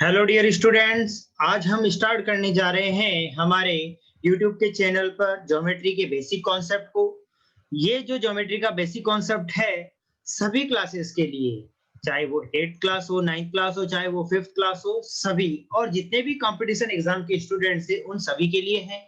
Hello dear students. आज हम start करने जा रहे हैं हमारे यूट्यूब के चैनल पर ज्योमेट्री के बेसिक कॉन्सेप्ट को। ये जो ज्योमेट्री का बेसिक कॉन्सेप्ट है सभी क्लासेस के लिए, चाहे वो 8th क्लास हो, 9th क्लास हो, चाहे वो 5th क्लास हो, सभी और जितने भी कंपटीशन एग्जाम के स्टूडेंट्स हैं उन सभी के लिए है।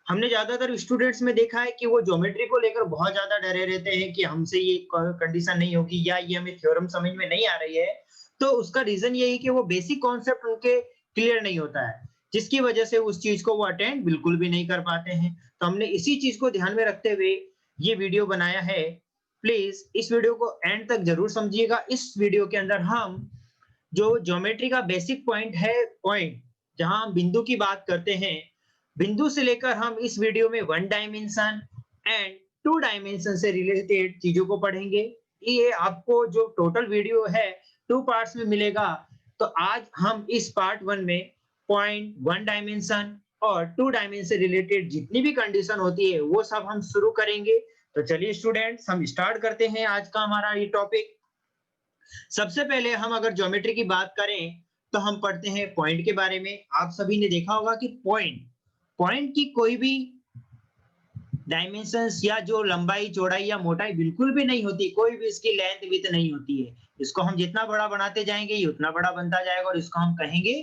हमने ज्यादातर स्टूडेंट्स में देखा है कि वो ज्योमेट्री को लेकर बहुत ज्यादा डरे रहते हैं कि हमसे ये कंडीशन नहीं होगी या ये हमें थ्योरम समझ में नहीं आ रही है। तो उसका रीजन यही कि वो बेसिक कॉन्सेप्ट उनके क्लियर नहीं होता है, जिसकी वजह से उस चीज को वो अटेंड बिल्कुल भी नहीं कर पाते हैं। तो हमने इसी चीज को ध्यान में रखते हुए ये वीडियो बनाया है। प्लीज इस वीडियो को एंड तक जरूर समझिएगा। इस वीडियो के अंदर हम जो ज्योमेट्री का बेसिक पॉइंट है, पॉइंट जहां हम बिंदु की बात करते हैं, बिंदु से लेकर हम इस वीडियो में 1 डायमेंशन एंड 2 डायमेंशन से रिलेटेड चीजों को पढ़ेंगे। ये आपको जो टोटल वीडियो है 2 पार्ट्स में मिलेगा। तो आज हम इस पार्ट 1 में पॉइंट 1 डायमेंशन और 2 डायमेंशन से रिलेटेड जितनी भी कंडीशन होती है वो सब हम शुरू करेंगे। तो चलिए स्टूडेंट्स, हम स्टार्ट करते हैं आज का हमारा ये टॉपिक। सबसे पहले हम अगर ज्योमेट्री की बात करें तो हम पढ़ते हैं पॉइंट के बारे में। आप सभी ने देखा होगा कि पॉइंट पॉइंट की कोई भी डायमेंशंस या जो लंबाई, चौड़ाई या मोटाई बिल्कुल भी नहीं होती, कोई भी इसकी लेंथ विड्थ नहीं होती है। इसको हम जितना बड़ा बनाते जाएंगे ये उतना बड़ा बनता जाएगा और इसको हम कहेंगे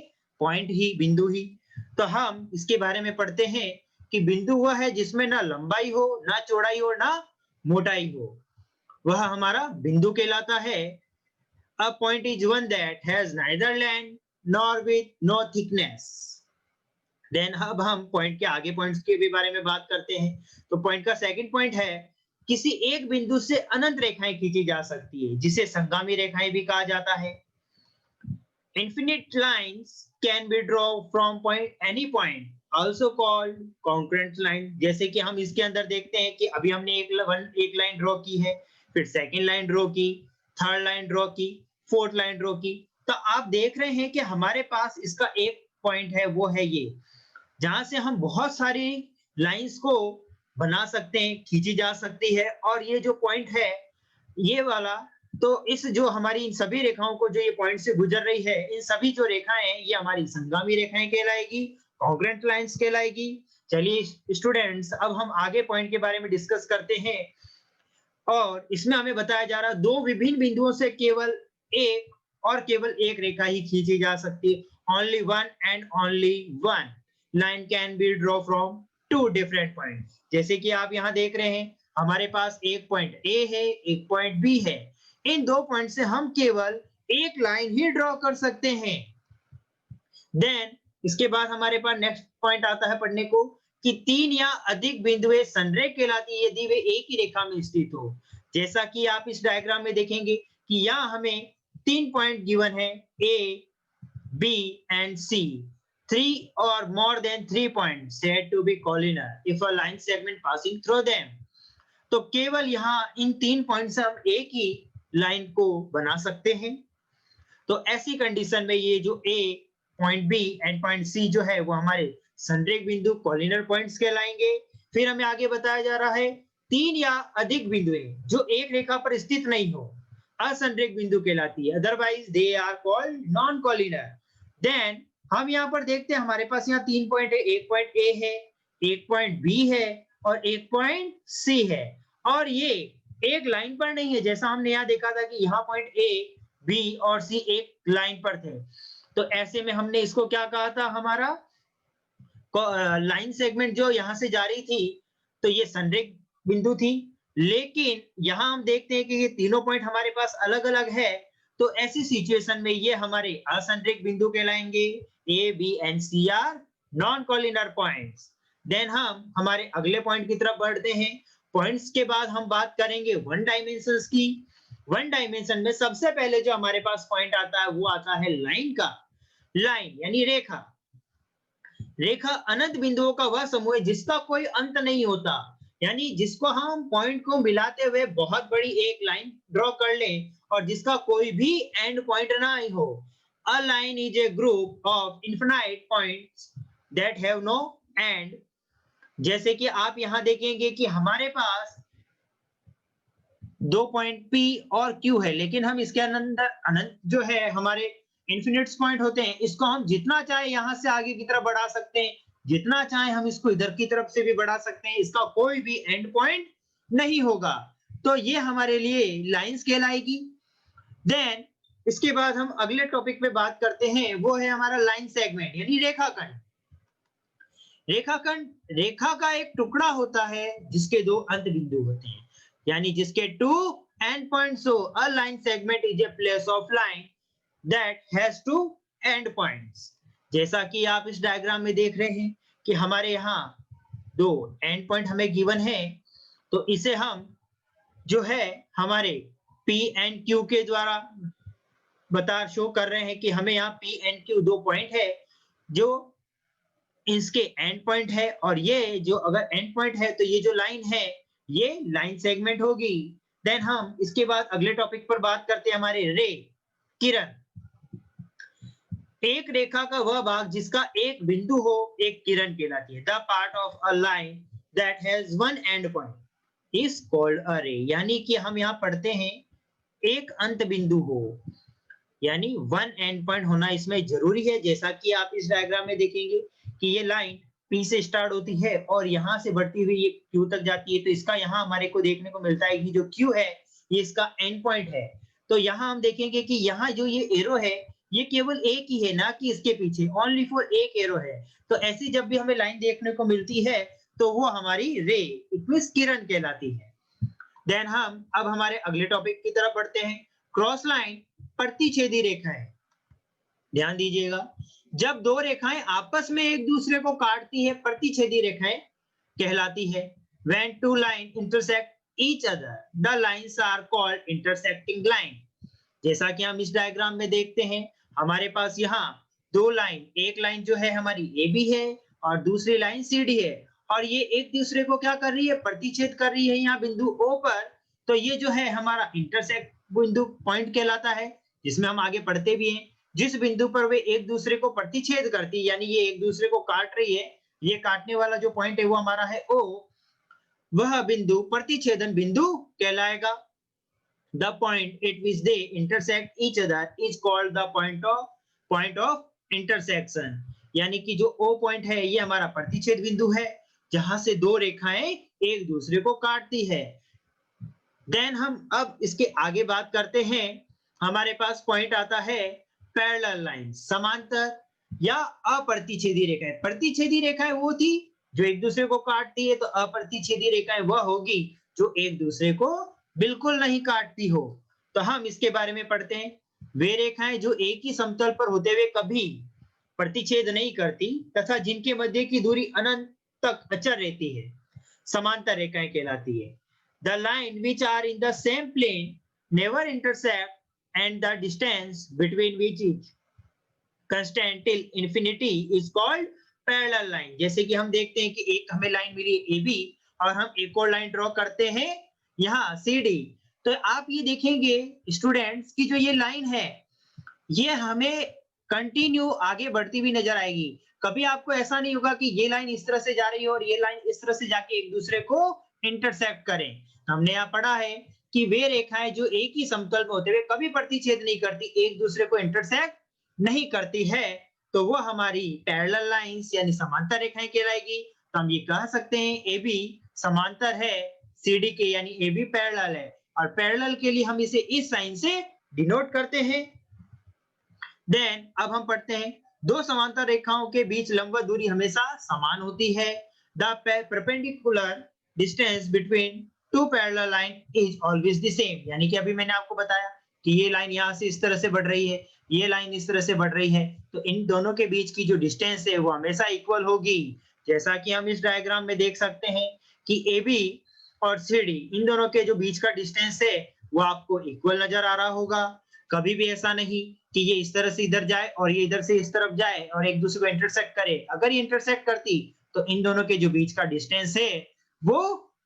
पॉइंट ही, बिंदु ही। तो हम इसके बारे में पढ़ते हैं कि बिंदु वह है जिसमें ना लंबाई हो, ना चौड़ाई हो, ना मोटाई हो, वह हमारा बिंदु कहलाता है। A point is one that has neither length nor width nor thickness. Then अब हम पॉइंट के आगे पॉइंट्स के भी बारे में बात करते हैं। तो पॉइंट का सेकंड पॉइंट है किसी एक बिंदु से अनंत रेखाएं खींची जा सकती है, जिसे संगामी रेखाएं भी कहा जाता है। Infinite lines can be drawn from point any point, also called congruent line। जैसे कि हम इसके अंदर देखते हैं कि अभी हमने एक लाइन ड्रॉ की है, फिर सेकंड लाइन ड्रॉ की, थर्ड लाइन ड्रॉ की, फोर्थ लाइन ड्रॉ की। तो आप देख रहे हैं कि हमारे पास इसका एक पॉइंट है, वो है ये, जहां से हम बहुत सारी लाइंस को बना सकते हैं, खींची जा सकती है। और ये जो पॉइंट है ये वाला, तो इस जो हमारी इन सभी रेखाओं को जो ये पॉइंट से गुजर रही है, इन सभी जो रेखाएं हैं ये हमारी संगामी रेखाएं कहलाएगी, कॉन्ग्रुएंट लाइंस कहलाएगी। चलिए स्टूडेंट्स, अब हम आगे पॉइंट के बारे में डिस्कस करते हैं। और इसमें हमें बताया जा रहा है दो विभिन्न बिंदुओं से केवल एक रेखा ही खींची जा सकती है। Only one and only one line can be draw from two different point. जैसे कि आप यहाँ देख रहे हैं हमारे पास एक पॉइंट ए है, एक पॉइंट बी है। इन दो पॉइंट से हम केवल एक लाइन ही ड्रॉ कर सकते हैं। देन इसके बाद हमारे पास नेक्स्ट पॉइंट आता है पढ़ने को कि 3 या अधिक बिंदुएं संरेख कहलाती है यदि वे एक ही रेखा में स्थित हो। जैसा कि आप इस डायग्राम में देखेंगे कि यहाँ हमें 3 पॉइंट गिवन है, A, B and C. 3 or more than 3 points said to be collinear if a line segment passing through them। तो केवल यहाँ इन 3 पॉइंट से हम एक ही लाइन को बना सकते हैं। तो ऐसी कंडीशन में ये जो A, point B and point C जो है वो हमारे संरेख बिंदु, कॉलिनर पॉइंट्स कहलाएंगे। फिर हमें आगे बताया जा रहा है 3 या अधिक बिंदुएं जो एक रेखा पर स्थित नहीं हो, असंरेख बिंदु कहलाती है, otherwise they are called non collinear. Then हम यहाँ पर देखते हैं हमारे पास यहाँ 3 पॉइंट है, एक पॉइंट ए है, एक पॉइंट बी है और एक पॉइंट सी है। और ये एक लाइन पर नहीं है, जैसा हमने यहाँ देखा था कि यहाँ पॉइंट ए, बी और सी एक लाइन पर थे। तो ऐसे में हमने इसको क्या कहा था, हमारा लाइन सेगमेंट जो यहाँ से जा रही थी तो ये संरेख बिंदु थी। लेकिन यहाँ हम देखते हैं कि ये तीनों पॉइंट हमारे पास अलग अलग है। तो ऐसी सिचुएशन में ये हमारे असंरेख बिंदु कहलाएंगे। A, B and C are non collinear points. Then हम हमारे अगले पॉइंट की तरफ बढ़ते हैं। पॉइंट्स के बाद हम बात करेंगे 1 डायमेंशंस की। 1 डायमेंशन में सबसे पहले जो हमारे पास पॉइंट आता है वो आता है लाइन का। लाइन यानी रेखा। रेखा अनंत बिंदुओं का वह समूह है जिसका कोई अंत नहीं होता, यानी जिसको हम पॉइंट को मिलाते हुए बहुत बड़ी एक लाइन ड्रॉ कर लें और जिसका कोई भी एंड पॉइंट ना हो। A line is a group of infinite points that have no end. जैसे कि आप यहां देखेंगे कि हमारे पास 2 पॉइंट P और Q है, लेकिन हम इसके अंदर अनंत जो है हमारे इन्फिनिट्स पॉइंट होते हैं, इसको हम जितना चाहे यहां से आगे की तरफ बढ़ा सकते हैं, जितना चाहे हम इसको इधर की तरफ से भी बढ़ा सकते हैं, इसका कोई भी एंड पॉइंट नहीं होगा। तो ये हमारे लिए लाइंस कहलाएगी। देन इसके बाद हम अगले टॉपिक पे बात करते हैं, वो है हमारा लाइन सेगमेंट यानी रेखाखंड। रेखाखंड रेखा का एक टुकड़ा होता है जिसके दो अंत बिंदु होते हैं, यानी जिसके टू एंड पॉइंट्स हो। A line segment is a place of line that has two end points. जैसा कि आप इस डायग्राम में देख रहे हैं कि हमारे यहाँ दो एंड पॉइंट हमें गिवन है, तो इसे हम जो है हमारे P एंड Q के द्वारा शो कर रहे हैं कि हमें यहाँ P एंड Q दो पॉइंट है जो इसके एंड पॉइंट है, और ये जो अगर एंड पॉइंट है तो ये जो लाइन है ये लाइन सेगमेंट होगी। देन हम इसके बाद अगले टॉपिक पर बात करते हैं हमारे रे किरण। एक रेखा का वह भाग जिसका एक बिंदु हो एक किरण कहलाती है। The part of a line that has one and point is called a रे। यानी कि हम यहाँ पढ़ते हैं एक अंत बिंदु हो, यानी वन एंड पॉइंट होना इसमें जरूरी है। जैसा कि आप इस डायग्राम में देखेंगे कि ये लाइन P से स्टार्ट होती है और यहां से बढ़ती हुई ये Q तक जाती है, तो इसका यहाँ हमारे को देखने को मिलता है कि जो Q है ये इसका एंड पॉइंट है। तो यहाँ हम देखेंगे कि यहाँ जो ये एरो है ये केवल एक ही है, ना कि इसके पीछे, ओनली फॉर एक एरो है। तो ऐसी जब भी हमें लाइन देखने को मिलती है तो वो हमारी रे इट मींस किरण कहलाती है। देन हम अब हमारे अगले टॉपिक की तरफ बढ़ते हैं, क्रॉस लाइन प्रतिच्छेदी रेखाएं। ध्यान दीजिएगा, जब दो रेखाएं आपस में एक दूसरे को काटती है प्रतिच्छेदी रेखाएं कहलाती है। When two lines intersect each other, the lines are called intersecting line। जैसा कि हम इस डायग्राम में देखते हैं, हमारे पास यहाँ दो लाइन, एक लाइन जो है हमारी AB है और दूसरी लाइन CD है, और ये एक दूसरे को क्या कर रही है, प्रतिच्छेद कर रही है यहाँ बिंदु O पर। तो ये जो है हमारा इंटरसेक्ट बिंदु पॉइंट कहलाता है, जिसमें हम आगे पढ़ते भी हैं। जिस बिंदु पर वे एक दूसरे को प्रतिच्छेद करती, यानी ये एक दूसरे को काट रही है, ये काटने वाला जो पॉइंट है वो हमारा है O, वह बिंदु प्रतिच्छेदन बिंदु कहलाएगा। The point at which they intersect each other is called the point of intersection। यानी कि जो O पॉइंट है ये हमारा प्रतिच्छेद बिंदु है जहां से दो रेखाएं एक दूसरे को काटती है। देन हम अब इसके आगे बात करते हैं, हमारे पास पॉइंट आता है पैरेलल लाइन, समांतर या अप्रतिच्छेदी रेखाएं। प्रतिच्छेदी रेखाएं वो थी जो एक दूसरे को काटती है, तो अप्रतिच्छेदी रेखाएं वह होगी जो एक दूसरे को बिल्कुल नहीं काटती हो। तो हम इसके बारे में पढ़ते हैं, वे रेखाएं जो एक ही समतल पर होते हुए कभी प्रतिच्छेद नहीं करती तथा जिनके मध्य की दूरी अनंत तक अचर रहती है, समांतर रेखाएं कहलाती है। The line which are in the same plane never intersect and the distance between which is constant till infinity is called parallel line। जैसे कि हम देखते हैं कि एक हमें लाइन मिली AB और हम एक और लाइन ड्रॉ करते हैं यहाँ CD। तो आप ये देखेंगे स्टूडेंट्स की जो ये लाइन है ये हमें कंटिन्यू आगे बढ़ती हुई नजर आएगी। कभी आपको ऐसा नहीं होगा कि ये लाइन इस तरह से जा रही है और ये लाइन इस तरह से जाके एक दूसरे को इंटरसेक्ट करें। हमने यहाँ पढ़ा है कि वे रेखाएं जो एक ही समतल में होते हुए कभी प्रतिच्छेद नहीं करती, एक दूसरे को इंटरसेक्ट नहीं करती है, तो वो हमारी पैरेलल लाइंस यानी समांतर रेखाएं कहलाएगी। तो हम ये कह सकते हैं AB समांतर है CD के, यानी AB पैरेलल है, और पैरेलल के लिए हम इसे इस साइन से डिनोट करते हैं। देन अब हम पढ़ते हैं, दो समांतर रेखाओं के बीच लंबवत दूरी हमेशा समान होती है। The perpendicular distance between two parallel line is always the same. यानी कि अभी मैंने आपको बताया कि ये लाइन यहाँ से इस तरह से बढ़ रही है, ये लाइन इस तरह से बढ़ रही है, तो इन दोनों के बीच की जो डिस्टेंस है वो हमेशा इक्वल होगी। जैसा कि हम इस डायग्राम में देख सकते हैं कि AB और CD इन दोनों के जो बीच का डिस्टेंस है वो आपको इक्वल नजर आ रहा होगा। कभी भी ऐसा नहीं कि ये इस तरह से इधर जाए और ये इधर से इस तरफ जाए और एक दूसरे को इंटरसेक्ट करे। अगर ये इंटरसेक्ट करती तो इन दोनों के जो बीच का डिस्टेंस है वो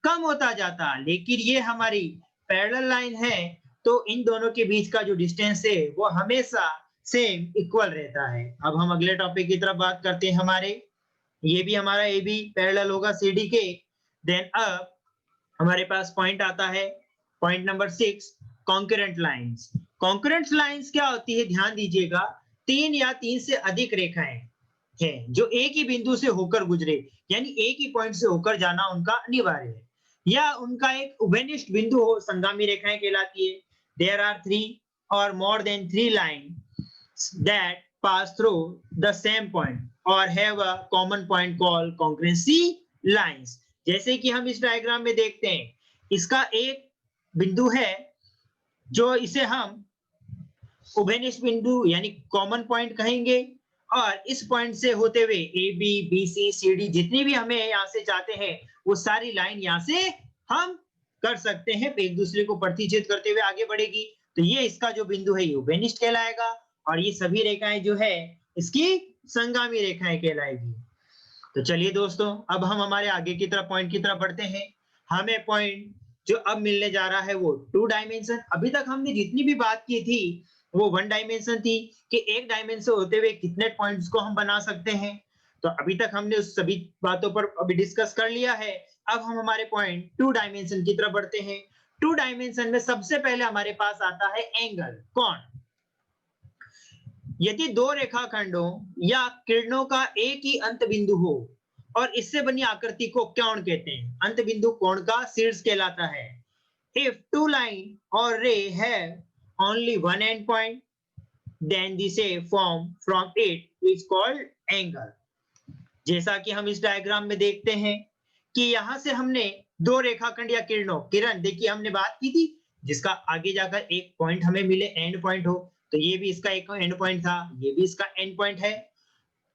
कम होता जाता, लेकिन ये हमारी पैरेलल लाइन है तो इन दोनों के बीच का जो डिस्टेंस है वो हमेशा सेम इक्वल रहता है। अब हम अगले टॉपिक की तरफ बात करते हैं, हमारे ये भी हमारा AB पैरेलल होगा CD के। देन अब हमारे पास पॉइंट आता है, point number 6, concurrent lines. Concurrent lines क्या होती है, ध्यान दीजिएगा, 3 या 3 से अधिक रेखाएं हैं जो एक ही बिंदु से होकर गुजरे, यानी एक ही पॉइंट से होकर जाना उनका अनिवार्य है, या उनका एक उभयनिष्ठ बिंदु हो, संगामी रेखाएं कहलाती है। देयर आर 3 और more than 3 lines that pass through the same point or have a common point called congruency lines। जैसे कि हम इस डायग्राम में देखते हैं, इसका एक बिंदु है जो इसे हम उभयनिष्ठ बिंदु यानी कॉमन पॉइंट कहेंगे, और इस पॉइंट से होते हुए A B B C C D जितनी भी हमें यहाँ से चाहते हैं वो सारी लाइन यहाँ से हम कर सकते हैं, एक दूसरे को प्रतिच्छेद करते हुए आगे बढ़ेगी। तो ये इसका जो बिंदु है ये उभयनिष्ठ कहलाएगा, और ये सभी रेखाएं जो है इसकी संगामी रेखाएं कहलाएगी। तो चलिए दोस्तों, अब हम हमारे आगे की तरफ पॉइंट की तरफ बढ़ते हैं। हमें पॉइंट जो अब मिलने जा रहा है वो 2 डायमेंशन। अभी तक हमने जितनी भी बात की थी वो 1 डायमेंशन थी कि एक डायमेंशन होते हुए कितने पॉइंट्स को हम बना सकते हैं। तो अभी तक हमने उस सभी बातों पर अभी डिस्कस कर लिया है। अब हम हमारे पॉइंट 2 डायमेंशन की तरफ बढ़ते हैं। 2 डायमेंशन में सबसे पहले हमारे पास आता है एंगल, कोण। यदि दो रेखाखंडों या किरणों का एक ही अंत बिंदु हो और इससे बनी आकृति को कोण कहते हैं। अंत बिंदु कोण का शीर्ष कहलाता है। If two line or ray have only one end point, then the shape form from it is called angle। जैसा कि हम इस डायग्राम में देखते हैं कि यहां से हमने दो रेखाखंड या किरण देखिए हमने बात की थी, जिसका आगे जाकर एक पॉइंट हमें मिले, एंड पॉइंट हो। तो ये भी इसका एक एंड पॉइंट था, ये भी इसका एंड पॉइंट है।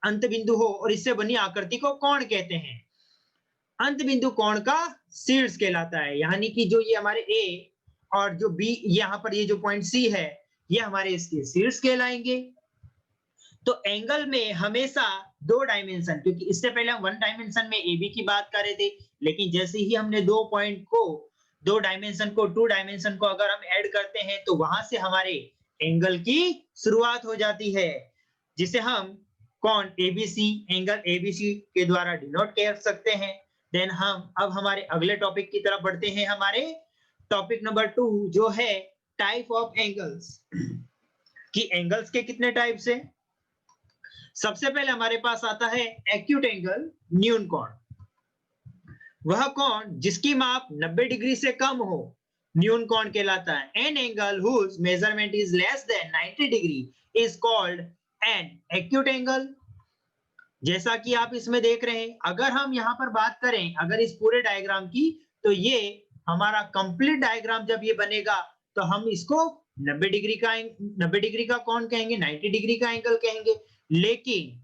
अंत बिंदु हो और इससे बनी आकृति को कोण कहते हैं। अंत बिंदु कोण का शीर्ष कहलाता है, यानी कि जो ये हमारे ए और जो बी यहाँ पर ये जो पॉइंट सी है ये हमारे इसके शीर्ष कहलाएंगे। तो एंगल में हमेशा 2 डायमेंशन, क्योंकि इससे पहले हम 1 डायमेंशन में ए बी की बात कर रहे थे, लेकिन जैसे ही हमने 2 पॉइंट को 2 डायमेंशन को 2 डायमेंशन को अगर हम ऐड करते हैं तो वहां से हमारे एंगल की शुरुआत हो जाती है, जिसे हम कोण एबीसी, एंगल एबीसी के द्वारा डिनोट कर सकते हैं। देन हम अब हमारे अगले टॉपिक की तरफ बढ़ते हैं, हमारे टॉपिक नंबर 2 जो है टाइप ऑफ एंगल्स, कि एंगल्स के कितने टाइप्स हैं। सबसे पहले हमारे पास आता है एक्यूट एंगल, न्यून कोण। वह कोण जिसकी माप 90 डिग्री से कम हो न्यून कोण कहलाता है। An angle whose measurement is less than 90 degree is called an acute angle। जैसा कि आप इसमें देख रहे हैं, अगर हम यहाँ पर बात करें अगर इस पूरे डायग्राम की, तो ये हमारा कंप्लीट डायग्राम जब ये बनेगा तो हम इसको 90 डिग्री का कोण कहेंगे, 90 डिग्री का एंगल कहेंगे। लेकिन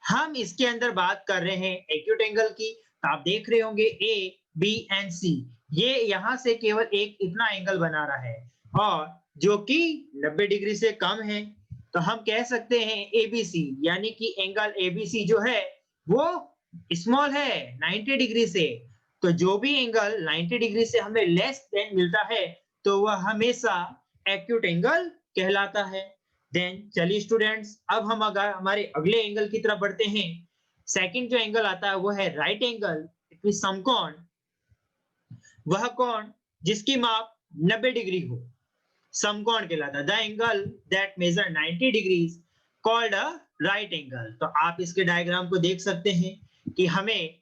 हम इसके अंदर बात कर रहे हैं एक्यूट एंगल की, तो आप देख रहे होंगे ए बी एंड सी, ये यहां से केवल एक इतना एंगल बना रहा है और जो कि 90 डिग्री से कम है। तो हम कह सकते हैं एबीसी, यानी कि एंगल एबीसी जो है वो स्मॉल है 90 डिग्री से। तो जो भी एंगल 90 डिग्री से हमें लेस देन मिलता है तो वह हमेशा एक्यूट एंगल कहलाता है। देन चलिए स्टूडेंट्स, अब हम अगर हमारे अगले एंगल की तरफ बढ़ते हैं। सेकंड जो एंगल आता है वो है राइट एंगल विद समकोण। वह कोण जिसकी माप 90 डिग्री हो समकोण कहलाता है। The angle that measure 90 degrees called a right angle. तो आप इसके डायग्राम को देख सकते हैं कि हमें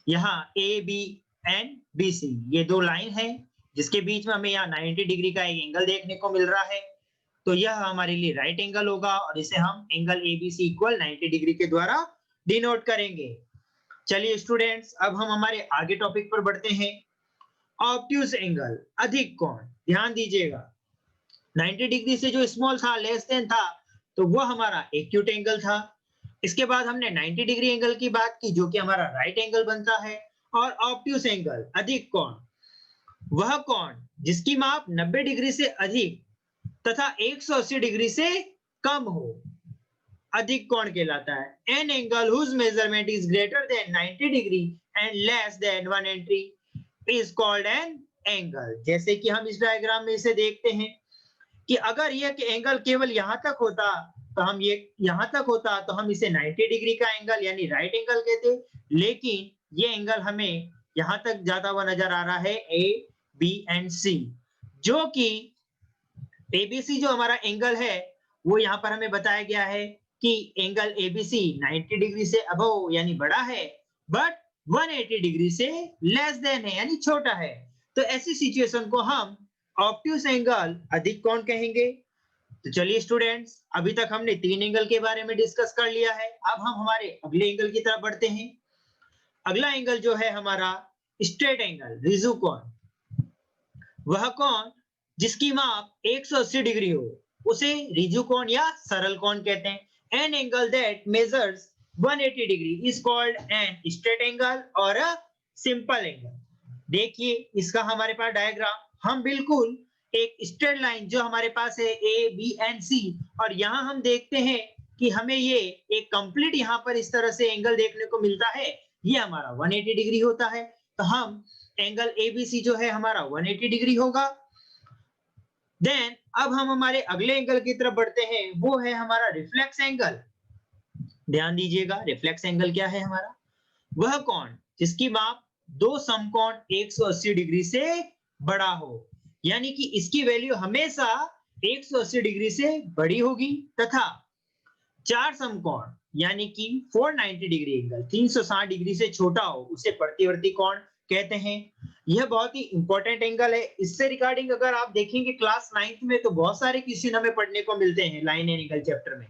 यहाँ A B and B C ये 2 लाइन है, जिसके बीच में हमें यहाँ 90 डिग्री का एक एंगल देखने को मिल रहा है। तो यह हमारे लिए राइट एंगल होगा और इसे हम एंगल एबीसी इक्वल 90 डिग्री के द्वारा डिनोट करेंगे। चलिए स्टूडेंट्स, अब हम हमारे आगे टॉपिक पर बढ़ते हैं। ऑब्ट्यूज एंगल, अधिक कोण। ध्यान दीजिएगा, 90 डिग्री से जो स्मॉल था, लेस देन था, तो वो हमारा एक्यूट एंगल था। इसके बाद हमने 90 डिग्री एंगल की बात की जो कि हमारा राइट एंगल बनता है। और ऑब्ट्यूज एंगल, अधिक कोण, वह कोण जिसकी माप 90 डिग्री से अधिक तथा 180 डिग्री से कम हो अधिक कोण कहलाता है। An angle whose measurement is greater than 90 degree and less than 1 entry is called an angle। जैसे कि हम इस डायग्राम में इसे देखते हैं कि अगर यह एंगल केवल यहां तक होता तो हम ये यहां तक होता तो हम इसे 90 डिग्री का एंगल यानी राइट एंगल कहते, लेकिन ये एंगल हमें यहां तक जाता हुआ नजर आ रहा है ए बी एंड सी, जो कि एबीसी जो हमारा एंगल है वो यहाँ पर हमें बताया गया है कि एंगल एबीसी 90 डिग्री से अबव यानी बड़ा है, बट 180 डिग्री से लेस देन है यानी छोटा है। तो ऐसी सिचुएशन को हम ऑब्ट्यूस एंगल अधिक कोण कहेंगे। तो चलिए स्टूडेंट्स, अभी तक हमने 3 एंगल के बारे में डिस्कस कर लिया है। अब हम हमारे अगले एंगल की तरफ बढ़ते हैं। अगला एंगल जो है हमारा स्ट्रेट एंगल, रिजु कोण। वह कोण जिसकी माप 180 डिग्री हो उसे रिजु कोण या सरल कोण कहते हैं। An angle that measures 180 degree is called an straight angle और अ सिंपल एंगल। देखिए इसका हमारे पास डायग्राम, हम बिल्कुल एक स्ट्रेट लाइन जो हमारे पास है ए बी एंड सी, और यहाँ हम देखते हैं कि हमें ये एक कंप्लीट यहाँ पर इस तरह से एंगल देखने को मिलता है, ये हमारा 180 डिग्री होता है। तो हम एंगल एबीसी जो है हमारा 180 डिग्री होगा। देन अब हम हमारे अगले एंगल की तरफ बढ़ते हैं, वो है हमारा रिफ्लेक्स एंगल। ध्यान दीजिएगा, रिफ्लेक्स एंगल क्या है हमारा? वह कोण जिसकी माप दो समकोण 180 डिग्री से बड़ा हो, यानी कि इसकी वैल्यू हमेशा 180 डिग्री से बड़ी होगी, तथा चार समकोण यानी कि 490 डिग्री एंगल 360 डिग्री से छोटा हो उसे प्रतिवर्ती कोण कहते हैं। यह बहुत ही इंपॉर्टेंट एंगल है। इससे रिगार्डिंग अगर आप देखेंगे क्लास 9th में तो बहुत सारे क्वेश्चन हमें पढ़ने को मिलते हैं लाइन एंड एंगल चैप्टर में,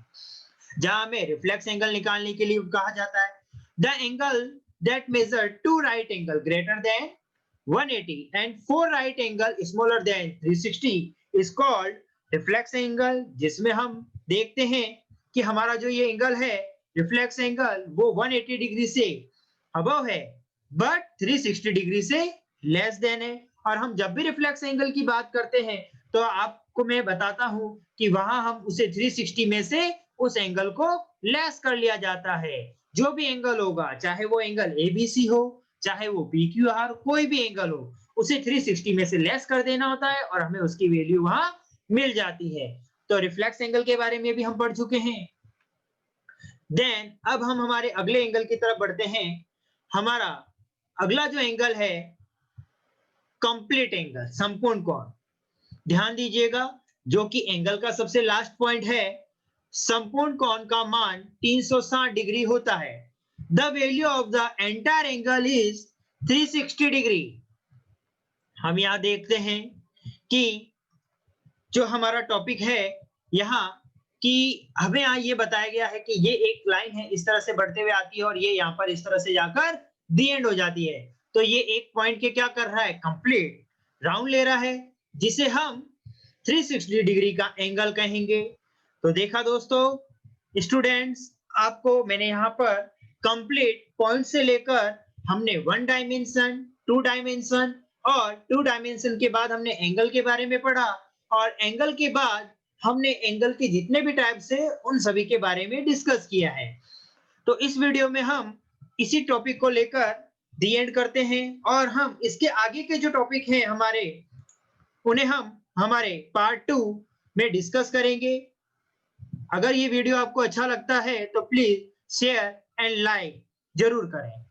जहां हमें रिफ्लेक्स एंगल निकालने के लिए कहा जाता है the angle that measure two right angle greater than 180 and four right angle smaller than 360 is called reflex angle. जिसमें हम देखते हैं कि हमारा जो ये एंगल है रिफ्लेक्स एंगल वो 180 डिग्री से अबव है, बट 360 डिग्री से लेस देन है। और हम जब भी रिफ्लेक्स एंगल की बात करते हैं तो आपको मैं बताता हूं कि वहां हम उसे 360 में से उस एंगल को लेस कर लिया जाता है। जो भी एंगल होगा, चाहे वो एंगल एबीसी हो, चाहे वो पीक्यूआर, कोई भी एंगल हो, उसे 360 में से लेस कर देना होता है और हमें उसकी वैल्यू वहां मिल जाती है। तो रिफ्लेक्स एंगल के बारे में भी हम पढ़ चुके हैं। देन अब हम हमारे अगले एंगल की तरफ बढ़ते हैं। हमारा अगला जो एंगल है कंप्लीट एंगल, संपूर्ण कोण। ध्यान दीजिएगा, जो कि एंगल का सबसे लास्ट पॉइंट है, संपूर्ण कोण का मान 360 डिग्री होता है। The value of the entire angle is 360 degree. हम यहां देखते हैं कि जो हमारा टॉपिक है यहाँ कि हमें यहाँ ये बताया गया है कि ये एक लाइन है इस तरह से बढ़ते हुए आती है और ये यहाँ पर इस तरह से जाकर दी एंड हो जाती है। तो ये एक पॉइंट के क्या कर रहा है, कंप्लीट राउंड ले रहा है, जिसे हम 360 डिग्री का एंगल कहेंगे। तो देखा दोस्तों स्टूडेंट्स, आपको मैंने यहाँ पर कंप्लीट पॉइंट से लेकर हमने 1 डायमेंशन, 2 डायमेंशन और 2 डायमेंशन के बाद हमने एंगल के बारे में पढ़ा, और एंगल के बाद हमने एंगल के जितने भी टाइप्स है उन सभी के बारे में डिस्कस किया है। तो इस वीडियो में हम इसी टॉपिक को लेकर दी एंड करते हैं, और हम इसके आगे के जो टॉपिक हैं हमारे, उन्हें हम हमारे पार्ट 2 में डिस्कस करेंगे। अगर ये वीडियो आपको अच्छा लगता है तो प्लीज शेयर एंड लाइक जरूर करें।